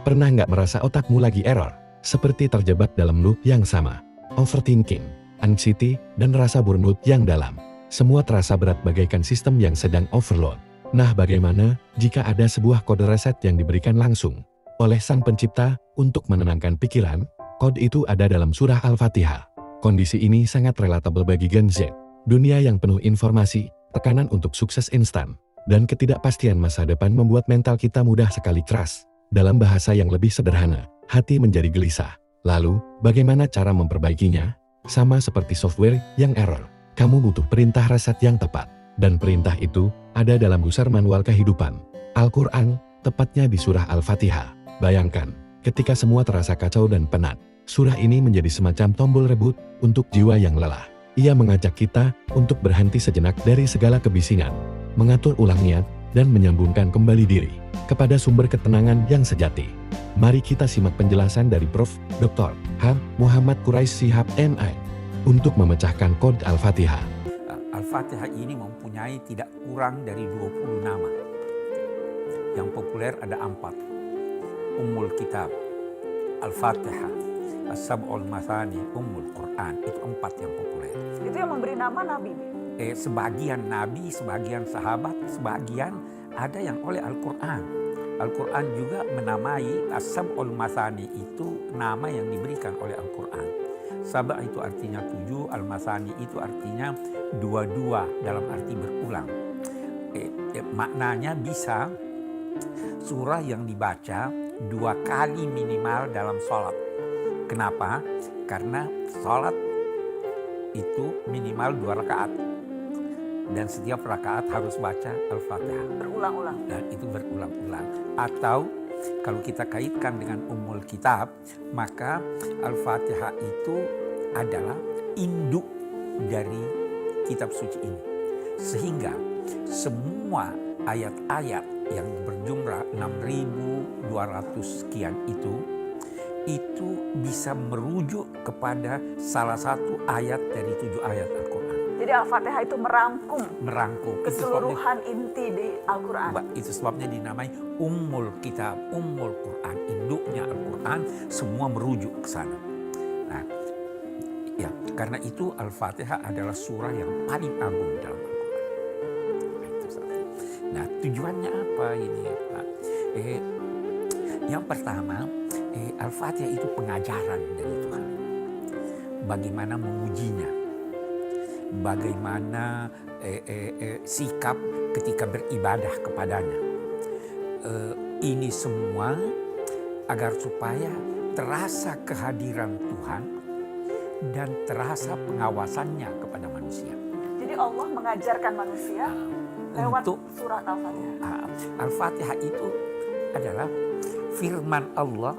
Pernah nggak merasa otakmu lagi error? Seperti terjebak dalam loop yang sama. Overthinking, anxiety, dan rasa burnout yang dalam. Semua terasa berat bagaikan sistem yang sedang overload. Nah, bagaimana jika ada sebuah kode reset yang diberikan langsung oleh Sang Pencipta untuk menenangkan pikiran? Kode itu ada dalam surah Al-Fatihah. Kondisi ini sangat relatable bagi Gen Z. Dunia yang penuh informasi, tekanan untuk sukses instan, dan ketidakpastian masa depan membuat mental kita mudah sekali keras. Dalam bahasa yang lebih sederhana, hati menjadi gelisah. Lalu, bagaimana cara memperbaikinya? Sama seperti software yang error, kamu butuh perintah reset yang tepat. Dan perintah itu ada dalam pusar manual kehidupan, Al-Quran, tepatnya di surah Al-Fatihah. Bayangkan, ketika semua terasa kacau dan penat, surah ini menjadi semacam tombol reboot untuk jiwa yang lelah. Ia mengajak kita untuk berhenti sejenak dari segala kebisingan, mengatur ulang niat, dan menyambungkan kembali diri kepada sumber ketenangan yang sejati. Mari kita simak penjelasan dari Prof. Dr. H. Muhammad Quraisy Shihab MI untuk memecahkan kode Al-Fatihah. Al-Fatihah ini mempunyai tidak kurang dari 20 nama. Yang populer ada 4. Ummul Kitab, Al-Fatihah, As-Sab'ul Mathani, Ummul Quran. Itu 4 yang populer. Itu yang memberi nama Nabi? Sebagian Nabi, sebagian sahabat, sebagian ada yang oleh Al-Quran. Al-Quran juga menamai As-Sab'ul Mathani, itu nama yang diberikan oleh Al-Quran. Sab'a itu artinya 7, Al-Mathani itu artinya 22 dalam arti berulang. Maknanya bisa surah yang dibaca 2 kali minimal dalam sholat. Kenapa? Karena sholat itu minimal 2 rakaat. Dan setiap rakaat harus baca Al-Fatihah. Berulang-ulang. Dan itu berulang-ulang. Atau kalau kita kaitkan dengan Ummul Kitab, maka Al-Fatihah itu adalah induk dari kitab suci ini. Sehingga semua ayat-ayat yang berjumlah 6.200 sekian itu bisa merujuk kepada salah satu ayat dari 7 ayat Al-Quran. Jadi Al-Fatihah itu merangkum keseluruhan inti di Al-Quran. Itu sebabnya dinamai Ummul Kitab, Ummul Quran, induknya Al-Quran, semua merujuk ke sana. Nah, ya, karena itu Al-Fatihah adalah surah yang paling agung dalam Al-Quran. Nah, tujuannya apa ini, Pak? Yang pertama, Al-Fatihah itu pengajaran dari Tuhan. Bagaimana memujinya. Bagaimana sikap ketika beribadah kepadanya. Ini semua agar supaya terasa kehadiran Tuhan dan terasa pengawasannya kepada manusia. Jadi Allah mengajarkan manusia lewat surat Al-Fatihah. Al-Fatihah itu adalah firman Allah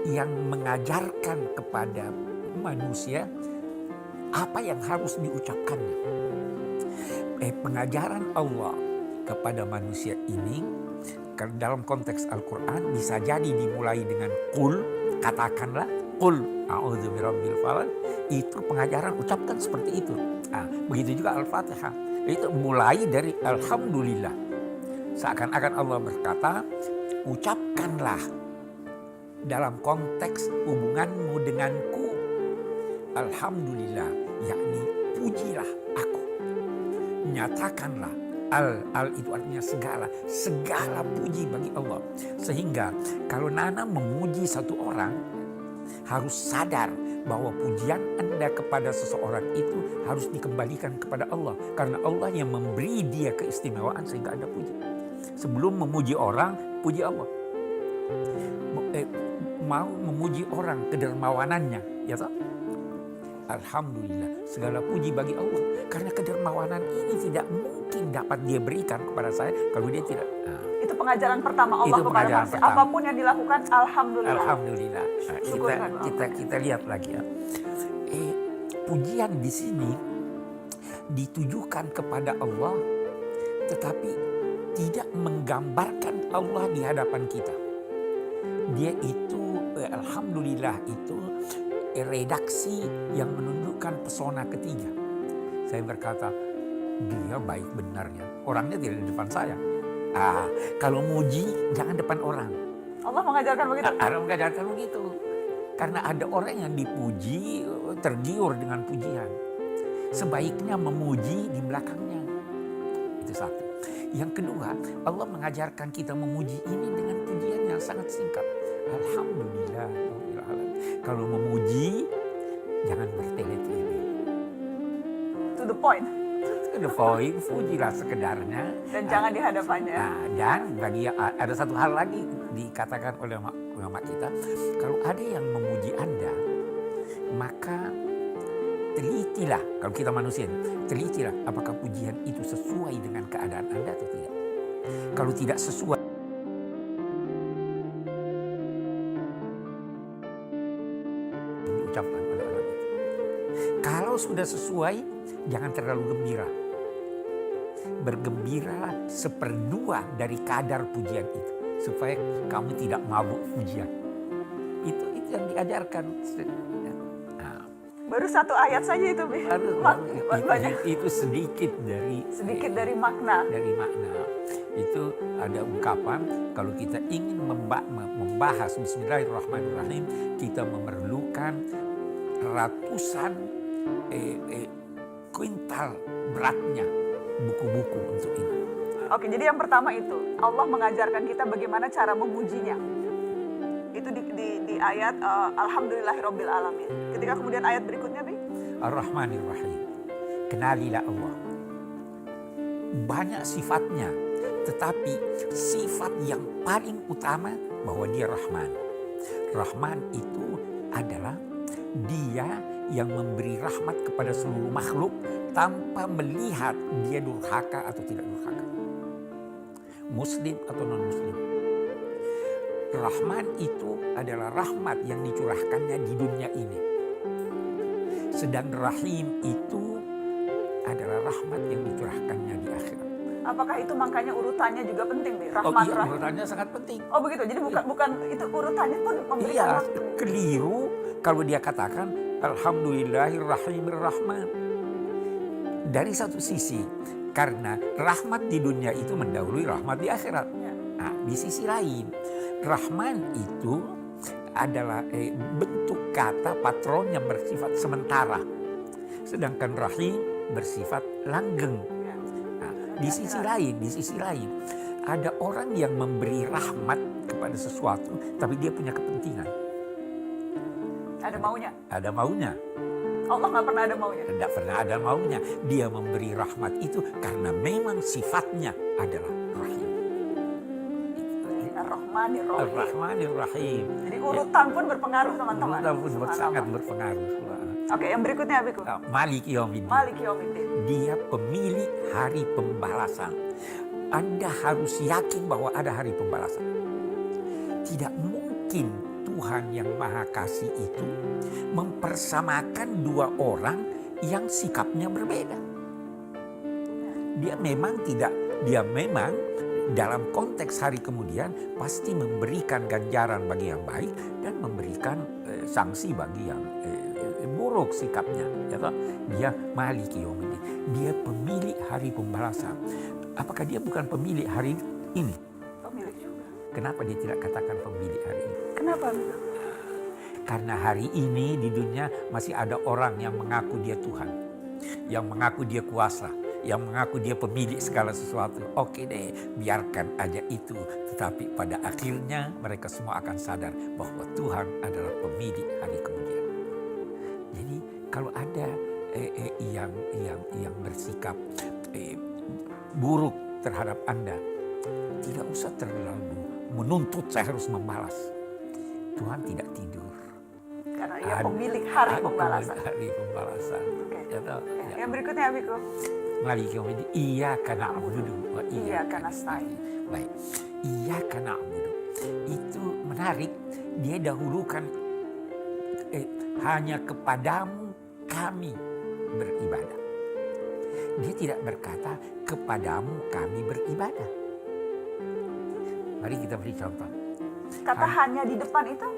yang mengajarkan kepada manusia apa yang harus diucapkannya. Pengajaran Allah kepada manusia ini dalam konteks Al-Quran bisa jadi dimulai dengan qul, katakanlah qul a'udzu birabbil falaq. Itu pengajaran, ucapkan seperti itu. Begitu juga Al-Fatihah. Itu mulai dari alhamdulillah. Seakan-akan Allah berkata, ucapkanlah dalam konteks hubunganmu denganku, alhamdulillah, yakni pujilah aku. Nyatakanlah, al itu artinya segala puji bagi Allah. Sehingga kalau Nana memuji satu orang, harus sadar bahwa pujian Anda kepada seseorang itu harus dikembalikan kepada Allah. Karena Allah yang memberi dia keistimewaan sehingga Anda puji. Sebelum memuji orang, puji Allah. Mau memuji orang kedermawanannya, ya toh? Alhamdulillah, segala puji bagi Allah. Karena kedermawanan ini tidak mungkin dapat dia berikan kepada saya kalau dia tidak. Itu pengajaran pertama Allah kepada manusia. Apapun yang dilakukan, alhamdulillah. Alhamdulillah. Nah, kita lihat lagi ya. Pujian di sini ditujukan kepada Allah, tetapi tidak menggambarkan Allah di hadapan kita. Dia itu, alhamdulillah itu redaksi yang menunjukkan pesona ketiga. Saya berkata, dia baik benarnya. Orangnya tidak di depan saya. Kalau muji jangan depan orang. Allah mengajarkan begitu. Allah mengajarkan begitu. Karena ada orang yang dipuji, tergiur dengan pujian. Sebaiknya memuji di belakangnya. Itu satu. Yang kedua, Allah mengajarkan kita memuji ini dengan pujian yang sangat singkat. Alhamdulillah. Kalau memuji, jangan bertele-tele. To the point. To the point, pujilah sekedarnya. Dan jangan di hadapannya. Nah, dan bagi ada satu hal lagi dikatakan oleh ulama kita, kalau ada yang memuji Anda, maka telitilah, kalau kita manusia, telitilah apakah pujian itu sesuai dengan keadaan Anda atau tidak. Kalau tidak sesuai, diucapkan oleh orang itu. Kalau sudah sesuai, jangan terlalu gembira. Bergembiralah seperdua dari kadar pujian itu, supaya kamu tidak mabuk pujian. Itu yang diajarkan. Baru satu ayat saja itu, Bi. Itu sedikit dari makna. Dari makna. Itu ada ungkapan, kalau kita ingin membahas Bismillahirrahmanirrahim, kita memerlukan ratusan kuintal beratnya buku-buku untuk ini. Oke, jadi yang pertama itu Allah mengajarkan kita bagaimana cara memujinya. Itu di ayat Alhamdulillahirabbil alamin. Ketika kemudian ayat berikutnya, Bi, Ar-Rahmanir-Rahim. Kenalilah Allah. Banyak sifatnya, tetapi sifat yang paling utama bahwa dia Rahman. Rahman itu adalah dia yang memberi rahmat kepada seluruh makhluk tanpa melihat dia durhaka atau tidak durhaka. Muslim atau non-muslim. Rahman itu adalah rahmat yang dicurahkannya di dunia ini. Sedang Rahim itu adalah rahmat yang dicurahkannya di akhirat. Apakah itu makanya urutannya juga penting, Bi? Rahman, Oh iya, Rahim. urutannya sangat penting. Oh begitu, jadi bukan itu urutannya pun memberikan Iya, waktu. keliru kalau dia katakan Alhamdulillahirrahmanirrahim. Dari satu sisi, karena rahmat di dunia itu mendahului rahmat di akhirat. Nah, di sisi lain, Rahman itu adalah bentuk kata patron yang bersifat sementara. Sedangkan Rahim bersifat langgeng. Nah, di sisi lain, ada orang yang memberi rahmat kepada sesuatu, tapi dia punya kepentingan. Ada maunya. Ada maunya. Allah nggak pernah ada maunya. Tidak pernah ada maunya. Dia memberi rahmat itu karena memang sifatnya adalah Rahim. Ar-Rahmanir-Rahim. Ar-Rahmanir-Rahim. Jadi urutan pun berpengaruh, teman-teman. Urutan pun sangat berpengaruh. Oke, yang berikutnya, Abiku. Maliki Yaumiddin. Maliki Yaumiddin. Dia pemilik hari pembalasan. Anda harus yakin bahwa ada hari pembalasan. Tidak mungkin Tuhan yang Maha Kasih itu mempersamakan dua orang yang sikapnya berbeda. Dia memang dalam konteks hari kemudian pasti memberikan ganjaran bagi yang baik dan memberikan sanksi bagi yang buruk sikapnya. Dia Maliki Yaumiddin. Dia pemilik hari pembalasan. Apakah dia bukan pemilik hari ini? Pemilik juga. Kenapa dia tidak katakan pemilik hari ini? Kenapa? Karena hari ini di dunia masih ada orang yang mengaku dia Tuhan. Yang mengaku dia kuasa. Yang mengaku dia pemilik segala sesuatu. Oke deh, biarkan aja itu. Tetapi pada akhirnya mereka semua akan sadar bahwa Tuhan adalah pemilik hari kemudian. Jadi kalau ada yang bersikap buruk terhadap Anda, tidak usah terlalu menuntut saya harus membalas. Tuhan tidak tidur. Karena ia pemilik hari pembalasan. Hari pembalasan. Oke. Ya, ya. Yang berikutnya, Abiku. Maliki Yaumiddin. Iyyaka na'budu wa Iyyaka nasta'in. Baik. Iyyaka na'budu. Itu menarik. Dia dahulukan hanya kepadamu kami beribadah. Dia tidak berkata kepadamu kami beribadah. Mari kita beri contoh. Kata hanya di depan itu?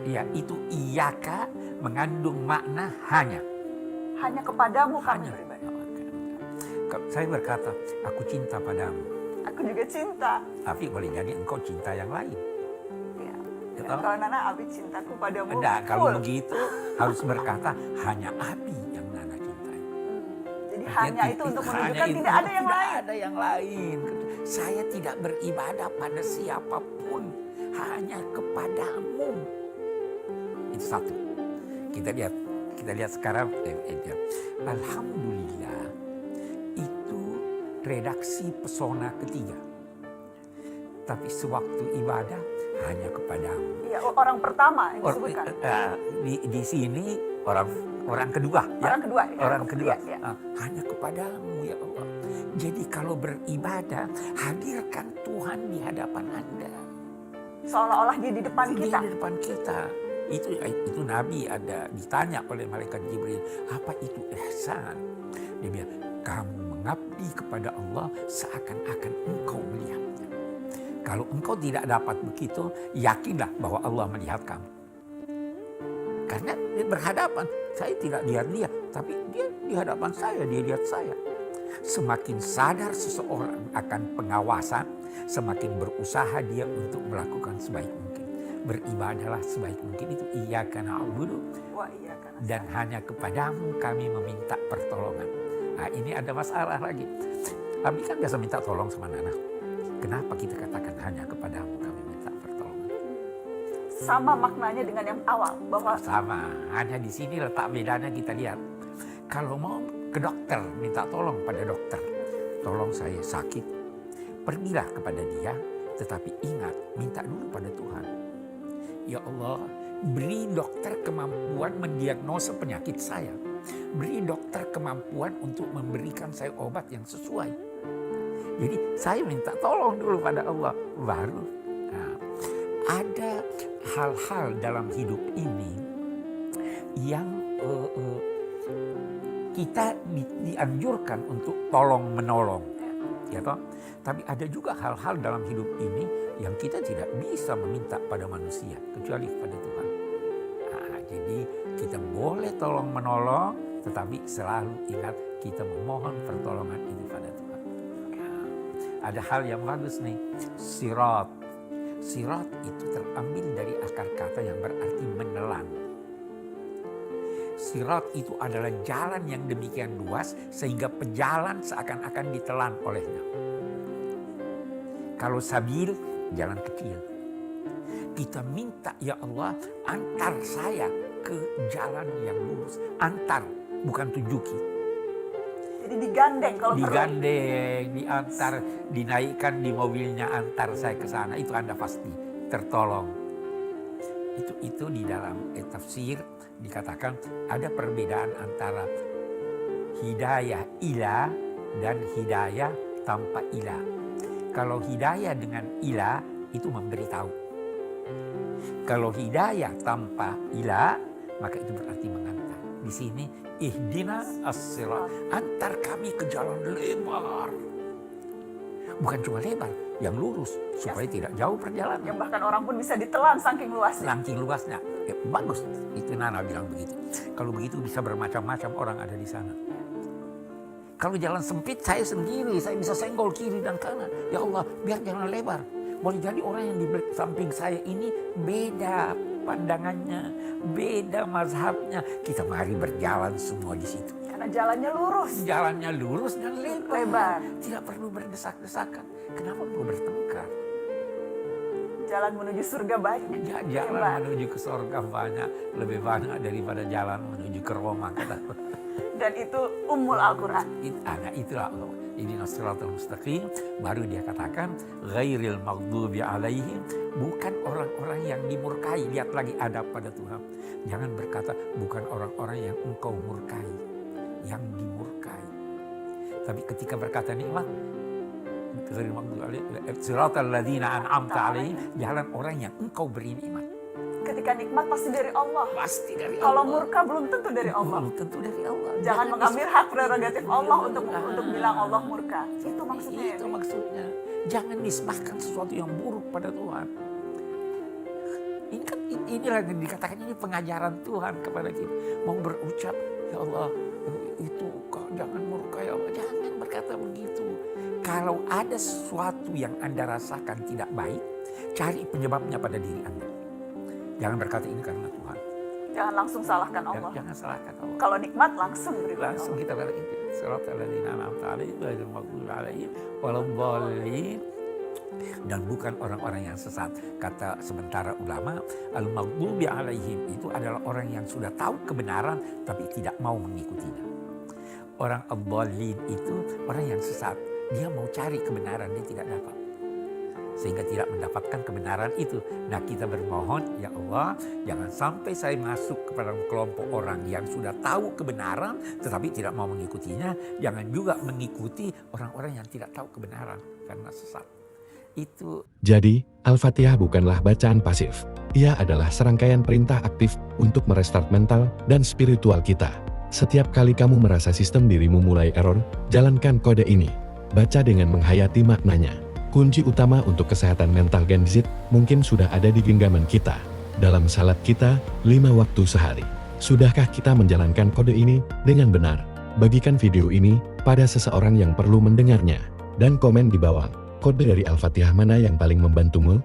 Iya, itu iyyaka mengandung makna hanya. Hanya kepadamu kami beribadah. Saya berkata, aku cinta padamu. Aku juga cinta. Tapi boleh jadi engkau cinta yang lain. Ya. toh? Kalau Nana Abi cintaku padamu. Enggak, kalau full. begitu harus berkata hanya Abi yang Nana cintai. Jadi Artinya hanya itu untuk hanya menunjukkan itu, tidak ada yang tidak lain. ada yang lain. Saya tidak beribadah pada siapapun, hanya kepadamu. Itu satu. Kita lihat sekarang. Alhamdulillah, itu redaksi pesona ketiga. Tapi sewaktu ibadah hanya kepadamu. Iya, orang pertama yang disebutkan. Di sini orang kedua. Orang kedua, ya. Orang kedua. Iya, iya. Hanya kepadamu ya Allah. Jadi kalau beribadah, hadirkan Tuhan di hadapan Anda. Seolah-olah dia di depan Dia kita. di depan kita. Itu Nabi ada ditanya oleh malaikat Jibril, apa itu ihsan? Dia bilang, kamu mengabdi kepada Allah seakan-akan engkau melihatnya. Kalau engkau tidak dapat begitu, yakinlah bahwa Allah melihat kamu. Karena dia berhadapan, saya tidak lihat dia, tapi dia di hadapan saya, dia lihat saya. Semakin sadar seseorang akan pengawasan, semakin berusaha dia untuk melakukan sebaik mungkin. Beribadahlah sebaik mungkin, itu iyyaka na'budu Wah, iya kan. dan hanya kepadamu kami meminta pertolongan. Nah, ini ada masalah lagi. Abi kan biasa minta tolong sama Nana. Kenapa kita katakan hanya kepadamu kami minta pertolongan? Sama maknanya dengan yang awal, bahwa Sama, hanya di sini letak bedanya kita lihat. Kalau mau ke dokter, minta tolong pada dokter. Tolong saya sakit, pergilah kepada dia, tetapi ingat, minta dulu pada Tuhan. Ya Allah, beri dokter kemampuan mendiagnosa penyakit saya. Beri dokter kemampuan untuk memberikan saya obat yang sesuai. Jadi saya minta tolong dulu pada Allah, baru. Nah, ada hal-hal dalam hidup ini yang kita dianjurkan untuk tolong menolong, ya toh. Tapi ada juga hal-hal dalam hidup ini yang kita tidak bisa meminta pada manusia kecuali kepada Tuhan. Nah, jadi kita boleh tolong menolong, tetapi selalu ingat kita memohon pertolongan itu pada Tuhan. Nah, ada hal yang bagus nih, sirat. Sirat itu terambil dari akar kata yang berarti menelan. Sirat itu adalah jalan yang demikian luas sehingga pejalan seakan-akan ditelan olehnya. Kalau sabil, jalan kecil. Kita minta, ya Allah, antar saya ke jalan yang lurus. Antar, bukan tunjuki. jadi digandeng kalau perlu. Digandeng, diantar, dinaikkan di mobilnya, antar saya ke sana. Itu Anda pasti tertolong. Itu di dalam tafsir dikatakan ada perbedaan antara hidayah ila dan hidayah tanpa ila. Kalau hidayah dengan ila itu memberitahu. Kalau hidayah tanpa ila maka itu berarti mengantar. Di sini ihdina as-sirat, antar kami ke jalan lebar. Bukan cuma lebar, yang lurus supaya tidak jauh perjalanan. Yang bahkan orang pun bisa ditelan saking luasnya. Saking luasnya. Ya, bagus, itu Nana bilang begitu. Kalau begitu bisa bermacam-macam orang ada di sana. Kalau jalan sempit saya sendiri, saya bisa senggol kiri dan kanan. Ya Allah, biar jalan lebar. Boleh jadi orang yang di samping saya ini beda pandangannya, beda mazhabnya. Kita mari berjalan semua di situ. Karena jalannya lurus. Jalannya lurus dan lebar. Lebar. Tidak perlu berdesak-desakan. Kenapa perlu bertengkar? Jalan menuju surga banyak. Jalan Lebar. menuju ke surga banyak, lebih banyak daripada jalan menuju ke Roma. Kata. Dan itu ummul Al-Quran. Nah itulah ini Siratal Mustaqim. Baru dia katakan ghairil maghdubi alaihim, bukan orang-orang yang dimurkai. Lihat lagi adab pada Tuhan. Jangan berkata bukan orang-orang yang engkau murkai, yang dimurkai. Tapi ketika berkata nikmat, ghairil maghdubi alaihim siratal ladzina an'amta alaihim, jalan orang yang engkau beri nikmat. Ketika nikmat pasti dari Allah. Pasti dari Kalau Allah. murka belum tentu dari Allah. Belum tentu dari Allah. Jangan mengambil hak prerogatif Allah untuk bilang Allah murka. Itu maksudnya. Itu maksudnya. Jangan nisbahkan sesuatu yang buruk pada Tuhan. Ini kan inilah yang dikatakan ini pengajaran Tuhan kepada kita. Mau berucap, ya Allah, itu kok jangan murka ya Allah. Jangan berkata begitu. Kalau ada sesuatu yang Anda rasakan tidak baik, cari penyebabnya pada diri Anda. Jangan berkata ini karena Tuhan. Jangan langsung salahkan Allah. Jangan salahkan Allah. Kalau nikmat langsung berikan Langsung Allah. kita balik itu. Shiratal ladzina an'amta 'alaihim ghairil maghdubi 'alaihim waladdallin. Dan bukan orang-orang yang sesat. Kata sementara ulama, al-maghdubi 'alaihim itu adalah orang yang sudah tahu kebenaran tapi tidak mau mengikutinya. Orang ad-dallin itu orang yang sesat. Dia mau cari kebenaran, dia tidak dapat. Sehingga tidak mendapatkan kebenaran itu. Nah, kita bermohon, ya Allah, jangan sampai saya masuk kepada kelompok orang yang sudah tahu kebenaran tetapi tidak mau mengikutinya. Jangan juga mengikuti orang-orang yang tidak tahu kebenaran karena sesat. Itu. Jadi, Al-Fatihah bukanlah bacaan pasif. Ia adalah serangkaian perintah aktif untuk merestart mental dan spiritual kita. Setiap kali kamu merasa sistem dirimu mulai error, jalankan kode ini. Baca dengan menghayati maknanya. Kunci utama untuk kesehatan mental Gen Z mungkin sudah ada di genggaman kita. Dalam salat kita, 5 waktu sehari. Sudahkah kita menjalankan kode ini dengan benar? Bagikan video ini pada seseorang yang perlu mendengarnya. Dan komen di bawah, kode dari Al-Fatihah mana yang paling membantumu?